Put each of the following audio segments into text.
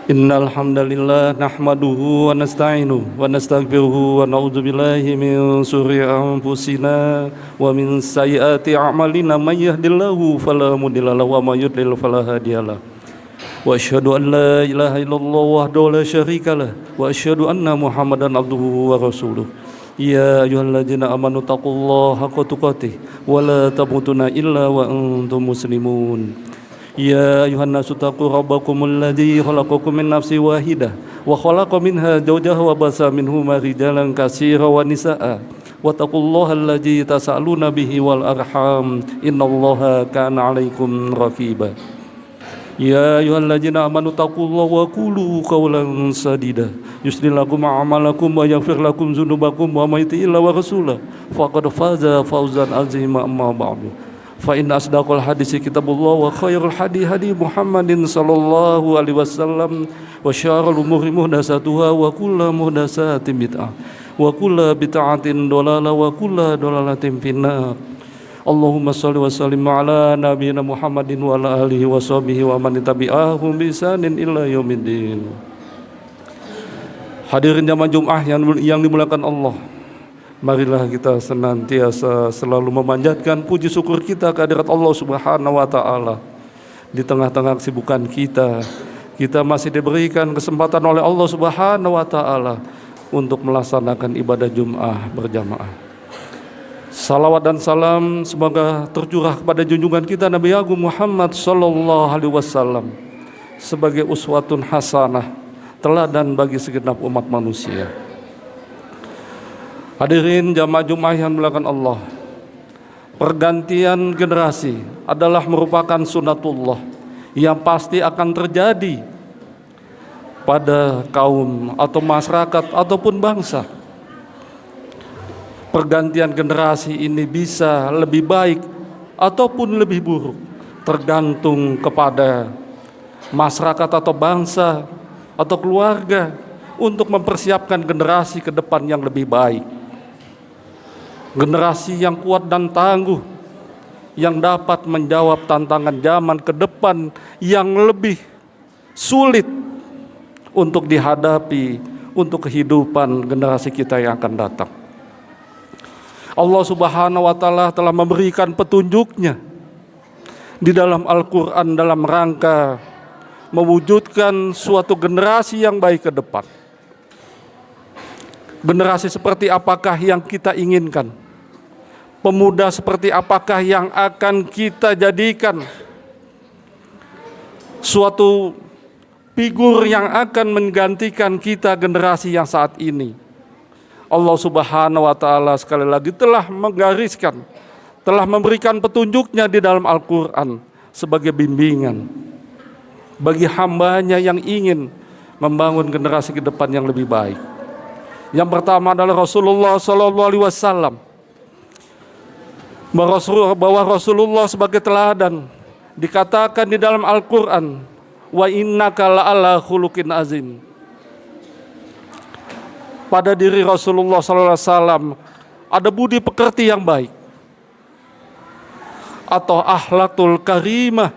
Innal hamdalillah nahmaduhu wa nasta'inuhu wa nastaghfiruhu wa na'udzu billahi min shururi anfusina wa min sayyiati a'malina may yahdihillahu fala mudilla lahu wa may yudlil fala hadiyalah. Wa asyhadu an la ilaha illallah wahdahu la syarikalah wa asyhadu anna Muhammadan abduhu wa rasuluh. Ya ayyuhalladzina amanu taqullaha haqqa tuqatih wa la tamutunna illa wa antum muslimun. Ya ayuhan nasu taqu rabbakumul ladzi khalaqakum min nafsin wahidah wa khalaqa minha zawjaha wa basa minhuma rijalan katsiran wa nisaa wattaqullaha alladzi tasaaluna bihi wal arham innallaha kana 'alaikum raqiba. Ya ayyuhalladzina amanu taqullaha wa qulu qawlan sadida yuslih lakum a'malakum wa yaghfir lakum dzunubakum wa may yuti'illah wa rasulahu faqad faza fawzan 'azima amma ba'du. Fa inna asdaqal hadisi kitabullah wa khairul hadi Muhammadin sallallahu alaihi wasallam wa syarrul umuri muhdatsatuha wa kullu muhdatsatin bid'ah wa kullu bid'atin dhalalah wa kullu dhalalatin finnar. Allahumma shalli wa sallim ala nabiyyina Muhammadin wa ala alihi wa sahbihi wa man tabi'ahum bi ihsanin ila yaumiddin. Hadirin jamaah Jumat yang dimuliakan Allah, marilah kita senantiasa selalu memanjatkan puji syukur kita kehadirat Allah Subhanahu wa taala. Di tengah-tengah kesibukan kita masih diberikan kesempatan oleh Allah Subhanahu wa taala untuk melaksanakan ibadah Jumat berjamaah. Salawat dan salam semoga tercurah kepada junjungan kita Nabi Agung Muhammad sallallahu alaihi wasallam sebagai uswatun hasanah, teladan bagi segenap umat manusia. Hadirin jamaah Jumat yang dimuliakan Allah, pergantian generasi adalah merupakan sunatullah yang pasti akan terjadi pada kaum atau masyarakat ataupun bangsa. Pergantian generasi ini bisa lebih baik ataupun lebih buruk, tergantung kepada masyarakat atau bangsa atau keluarga untuk mempersiapkan generasi ke depan yang lebih baik. Generasi yang kuat dan tangguh, yang dapat menjawab tantangan zaman ke depan yang lebih sulit untuk dihadapi untuk kehidupan generasi kita yang akan datang. Allah Subhanahu wa taala telah memberikan petunjuknya di dalam Al-Quran dalam rangka mewujudkan suatu generasi yang baik ke depan. Generasi seperti apakah yang kita inginkan? Pemuda seperti apakah yang akan kita jadikan suatu figur yang akan menggantikan kita generasi yang saat ini? Allah Subhanahu wa taala sekali lagi telah menggariskan, telah memberikan petunjuknya di dalam Al-Quran sebagai bimbingan bagi hambanya yang ingin membangun generasi ke depan yang lebih baik. Yang pertama adalah Rasulullah sallallahu alaihi wasallam. Bahwa Rasulullah sebagai teladan dikatakan di dalam Al-Quran, wa innaka la'ala khuluqin azim. Pada diri Rasulullah sallallahu alaihi wasallam ada budi pekerti yang baik atau akhlakul karimah,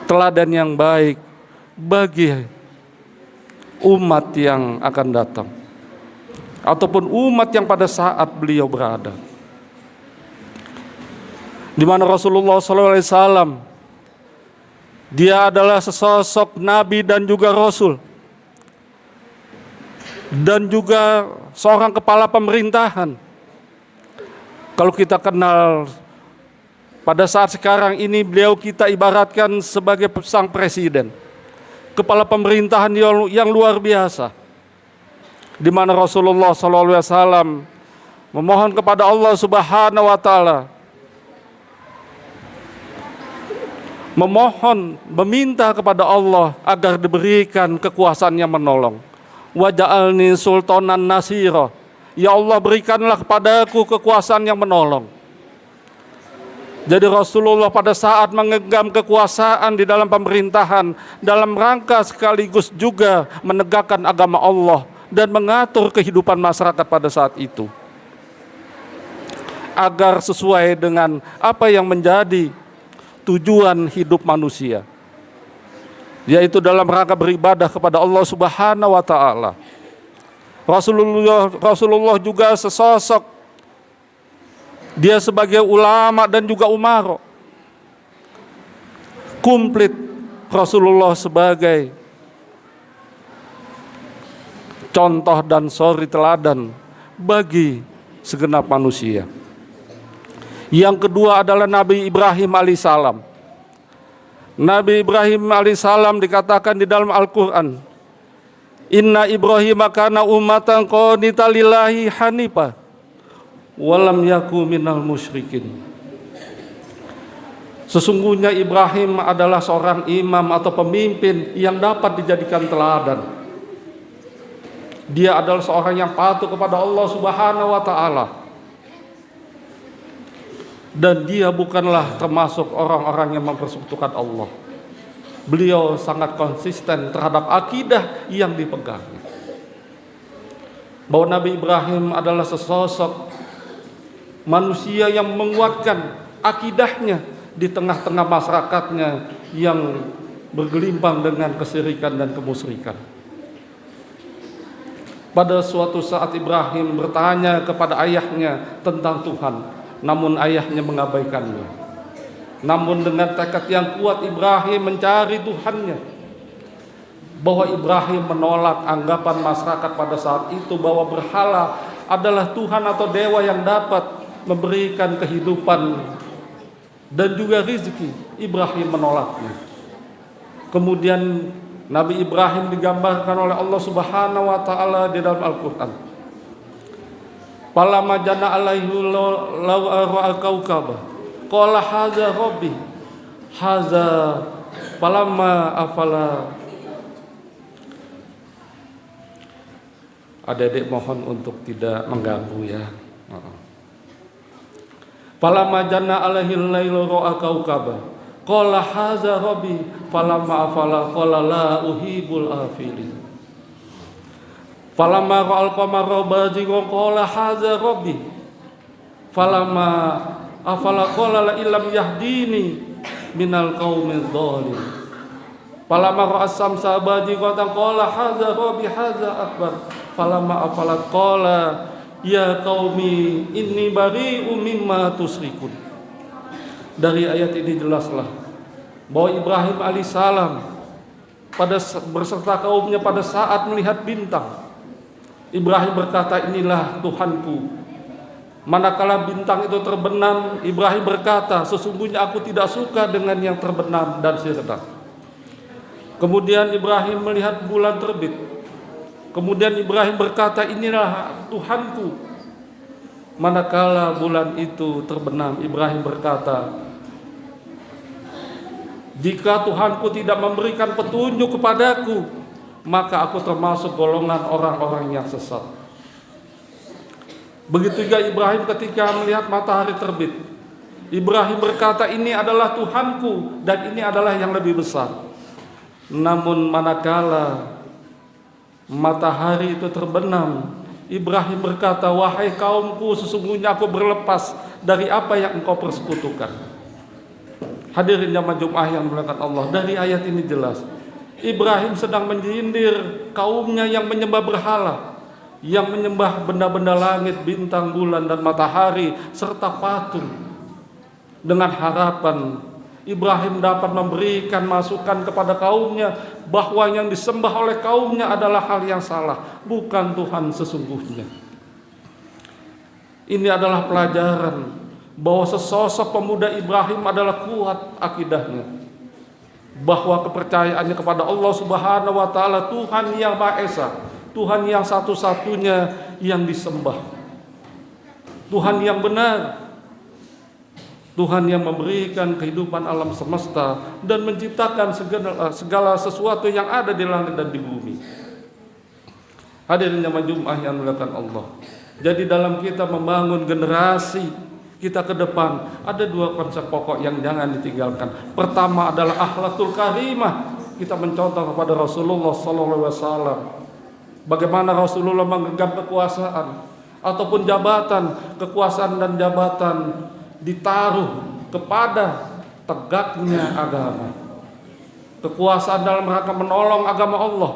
teladan yang baik bagi umat yang akan datang ataupun umat yang pada saat beliau berada. Di mana Rasulullah SAW dia adalah sesosok nabi dan juga rasul, dan juga seorang kepala pemerintahan. Kalau kita kenal pada saat sekarang ini, beliau kita ibaratkan sebagai sang presiden, kepala pemerintahan yang luar biasa, di mana Rasulullah SAW memohon kepada Allah Subhanahu wa taala, meminta kepada Allah agar diberikan kekuasaan yang menolong. Waj'alni sultanan nasira, ya Allah berikanlah kepadaku kekuasaan yang menolong. Jadi Rasulullah pada saat menggenggam kekuasaan di dalam pemerintahan dalam rangka sekaligus juga menegakkan agama Allah dan mengatur kehidupan masyarakat pada saat itu agar sesuai dengan apa yang menjadi tujuan hidup manusia. yaitu dalam rangka beribadah kepada Allah Subhanahu wa taala. Rasulullah juga sesosok, dia sebagai ulama dan juga umaro. Komplit Rasulullah sebagai contoh dan suri teladan bagi segenap manusia. Yang kedua adalah Nabi Ibrahim alaihissalam. Nabi Ibrahim alaihissalam dikatakan di dalam Al-Quran, Inna Ibrahim kana ummatan qanitan lillahi hanifa walam yaku minal musyrikin. Sesungguhnya Ibrahim adalah seorang imam atau pemimpin yang dapat dijadikan teladan. Dia adalah seorang yang patuh kepada Allah Subhanahu wa taala. Dan dia bukanlah termasuk orang-orang yang mempersekutukan Allah. Beliau sangat konsisten terhadap akidah yang dipegang. Bahwa Nabi Ibrahim adalah sesosok manusia yang menguatkan akidahnya di tengah-tengah masyarakatnya yang bergelimpang dengan kesyirikan dan kemusyrikan. Pada suatu saat Ibrahim bertanya kepada ayahnya tentang Tuhan, namun ayahnya mengabaikannya. Namun dengan tekad yang kuat Ibrahim mencari Tuhannya. Bahwa Ibrahim menolak anggapan masyarakat pada saat itu bahwa berhala adalah Tuhan atau dewa yang dapat memberikan kehidupan dan juga rezeki. Ibrahim menolaknya. Kemudian Nabi Ibrahim digambarkan oleh Allah Subhanahu wa taala di dalam Al-Qur'an. Falamma jana alaihi law ra'a kaukaba qala hadza rabbi hadza falamma afala. Adik-adik mohon untuk tidak mengganggu ya. Falamma jana alaihi lail ra'a kaukaba qala hadza rabbi falamma afala qala la uhibul afilin. Falamma ra'al qamara bazighan qala hadza rabbi falamma afala qala la illam yahdini minal qaumidh dhalim. Falamma ra'as samsa bazighan qala hadza rabbi hadza akbar falamma afalat qala ya qaumi inni bari'um mimma tusyrikun. Dari ayat ini jelaslah bahwa Ibrahim alaihissalam berserta kaumnya pada saat melihat bintang, Ibrahim berkata, inilah Tuhanku. Manakala bintang itu terbenam, Ibrahim berkata, sesungguhnya aku tidak suka dengan yang terbenam dan sirna. Kemudian Ibrahim melihat bulan terbit. Kemudian Ibrahim berkata, inilah Tuhanku. Manakala bulan itu terbenam, Ibrahim berkata, jika Tuhanku tidak memberikan petunjuk kepadaku, maka aku termasuk golongan orang-orang yang sesat. Begitu juga Ibrahim ketika melihat matahari terbit. Ibrahim berkata, ini adalah Tuhanku dan ini adalah yang lebih besar. Namun manakala matahari itu terbenam, Ibrahim berkata, wahai kaumku, sesungguhnya aku berlepas dari apa yang engkau persekutukan. Hadirin jamaah Jumat yang dimuliakan Allah, dari ayat ini jelas Ibrahim sedang menyindir kaumnya yang menyembah berhala, yang menyembah benda-benda langit, bintang, bulan, dan matahari, serta patung. Dengan harapan Ibrahim dapat memberikan masukan kepada kaumnya bahwa yang disembah oleh kaumnya adalah hal yang salah, bukan Tuhan sesungguhnya. Ini adalah pelajaran bahwa sesosok pemuda Ibrahim adalah kuat akidahnya, bahwa kepercayaannya kepada Allah Subhanahu wa taala, Tuhan yang Maha Esa, Tuhan yang satu-satunya yang disembah, Tuhan yang benar, Tuhan yang memberikan kehidupan alam semesta dan menciptakan segala sesuatu yang ada di langit dan di bumi. Hadirin jamaah Jumat yang dimuliakan Allah. Jadi dalam kita membangun generasi kita ke depan, ada dua konsep pokok yang jangan ditinggalkan. Pertama adalah akhlakul karimah. Kita mencontoh kepada Rasulullah SAW. Bagaimana Rasulullah menggenggam kekuasaan ataupun jabatan, kekuasaan dan jabatan ditaruh kepada tegaknya agama, kekuasaan dalam rangka menolong agama Allah,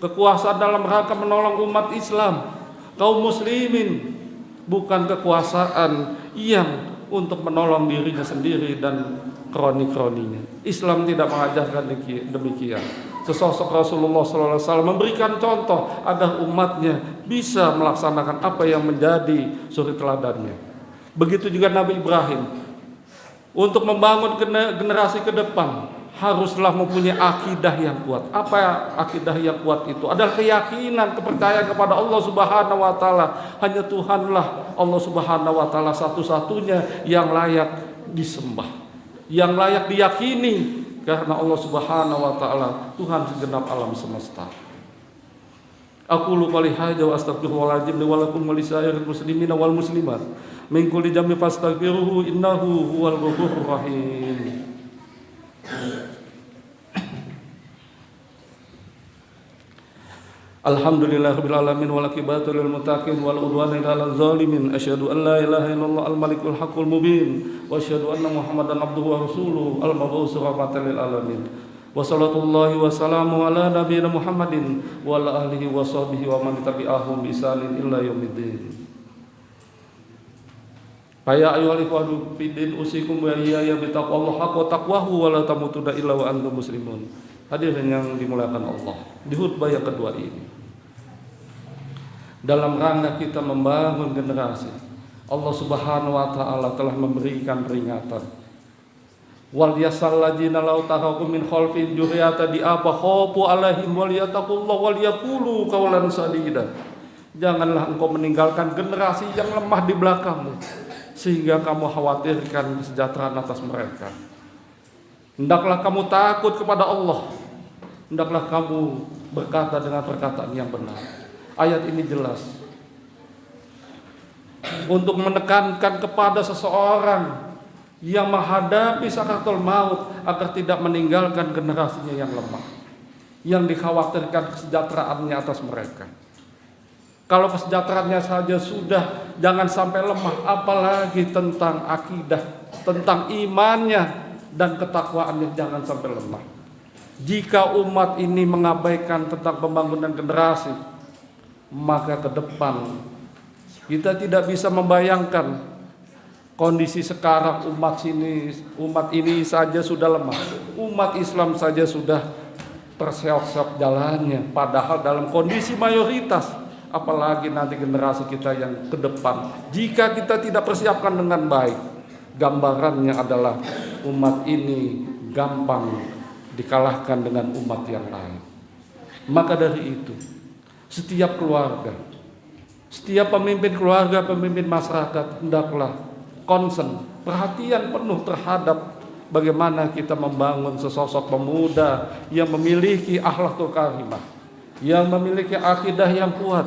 kekuasaan dalam rangka menolong umat Islam, kaum muslimin, bukan kekuasaan yang untuk menolong dirinya sendiri dan kroni-kroninya. Islam tidak mengajarkan demikian. Sesosok Rasulullah SAW memberikan contoh agar umatnya bisa melaksanakan apa yang menjadi suri teladannya. Begitu juga Nabi Ibrahim. Untuk membangun generasi ke depan haruslah mempunyai akidah yang kuat. Apa akidah yang kuat itu? Adalah keyakinan, kepercayaan kepada Allah Subhanahu wa taala. Hanya Tuhanlah Allah Subhanahu wa taala satu-satunya yang layak disembah, yang layak diyakini, karena Allah Subhanahu wa taala Tuhan segenap alam semesta. Aku lupa lihaja wa astaghfirullahaladzim li wa lakum wa lisairil muslimina wal muslimat min kulli dhanbin fastaghfiruhu innahu huwal ghafurur rahim. Alhamdulillahirabbil alamin wal aqibatu lil muttaqin wal udwana ilal zalimin. Asyhadu an la ilaha illallah al malikul haqqul mubin wa asyhadu anna muhammadan abduhu wa rasuluhu al mab'uts rahmatan lil alamin. Wa sallallahu wa salamu ala nabiyyina Muhammadin wa ala alihi wa sahbihi wa man tabi'ahum bi ihsanin ila yaumiddin. Fa ya ayyuhal ikhwanu fiddin usikum wa iyaya bi taqwallahi haqqa taqwahu wa la tamutunna illa wa antum muslimun. Hadirin yang dimuliakan Allah, di khutbah yang kedua ini, dalam rangka kita membangun generasi, Allah Subhanahu wa taala telah memberikan peringatan. Wal yasal ladzina law taqakum min khalfin juriyata di apa khafu alaihim wal yattaqullah wal yaqulu qawlan sadida. Janganlah engkau meninggalkan generasi yang lemah di belakangmu sehingga kamu khawatirkan kesejahteraan atas mereka. Hendaklah kamu takut kepada Allah, hendaklah kamu berkata dengan perkataan yang benar. Ayat ini jelas untuk menekankan kepada seseorang yang menghadapi sakaratul maut agar tidak meninggalkan generasinya yang lemah, yang dikhawatirkan kesejahteraannya atas mereka. Kalau kesejahteraannya saja sudah jangan sampai lemah, apalagi tentang akidah, tentang imannya dan ketakwaannya jangan sampai lemah. Jika umat ini mengabaikan tentang pembangunan generasi, maka ke depan kita tidak bisa membayangkan kondisi sekarang. Umat ini saja sudah lemah, umat Islam saja sudah terseok-seok jalannya, padahal dalam kondisi mayoritas, apalagi nanti generasi kita yang ke depan. Jika kita tidak persiapkan dengan baik, gambarannya adalah umat ini gampang dikalahkan dengan umat yang lain. Maka dari itu, setiap keluarga, setiap pemimpin keluarga, pemimpin masyarakat hendaklah concern, perhatian penuh terhadap bagaimana kita membangun sesosok pemuda yang memiliki akhlakul karimah, yang memiliki akidah yang kuat,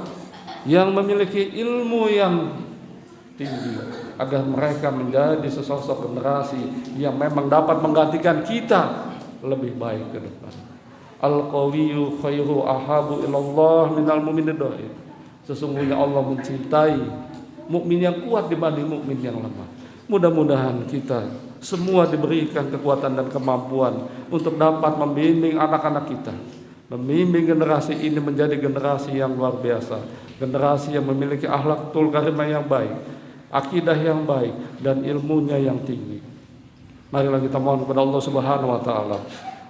yang memiliki ilmu yang tinggi, agar mereka menjadi sesosok generasi yang memang dapat menggantikan kita lebih baik ke depan. Al-qawiyyu khairu ahabu ilallah minal mu'minid dhaif. Sesungguhnya Allah mencintai mukmin yang kuat dibanding mukmin yang lemah. Mudah-mudahan kita semua diberikan kekuatan dan kemampuan untuk dapat membimbing anak-anak kita, membimbing generasi ini menjadi generasi yang luar biasa, generasi yang memiliki akhlakul karimah yang baik, akidah yang baik, dan ilmunya yang tinggi. Marilah kita mohon kepada Allah Subhanahu wa taala,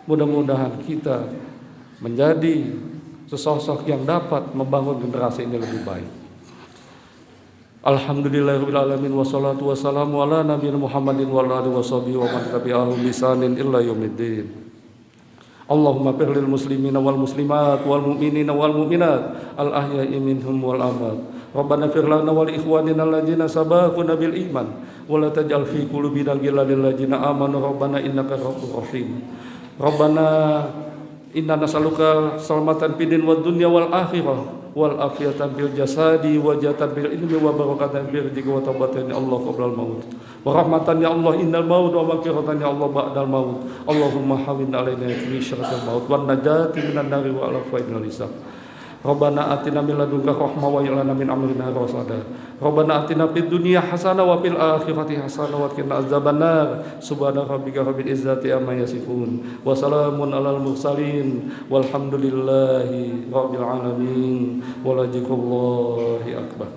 mudah-mudahan kita menjadi sesosok yang dapat membangun generasi ini lebih baik. Alhamdulillahirabbil alamin wassalatu wassalamu ala nabiyina Muhammadin wa ala alihi washabihi wa man tabi'ahum bi ihsanin ila yaumiddin. Allahumma ighfir lil muslimina wal muslimat wal mu'minina wal mu'minat al ahya'i minhum wal amwat. Rabbana ighfir lana wa li ikhwanina alladziina sabaquna bil iman wa la taj'al fi qulubina ghillan lil ladziina amanu rabbana innaka ra'ufur rahim. Rabbana inna nas'aluka salamatan fid din wad dunya wal akhirah wal afiyatan bil jasadi wa jatan bil ilmi wa barakatan bil rizqi wa taubatan ya Allah qabla al maut wa rahmatan ya Allah innal maut wa maghfiratan ya Allah ba'dal maut. Allahumma hawwin alaina fi syarril maut wan najati minan nari wa ala faidil hisab. Rabbana atina min ladunka rahmah wa hab lana min amrina rasada. Rabbana atina fid dunya hasanah wa fil akhirati hasanah wa qina azabannar. Subhana rabbika rabbil izzati amma yasifun wa salamun alal mursalin walhamdulillahi rabbil alamin. Walajikullahi akbar.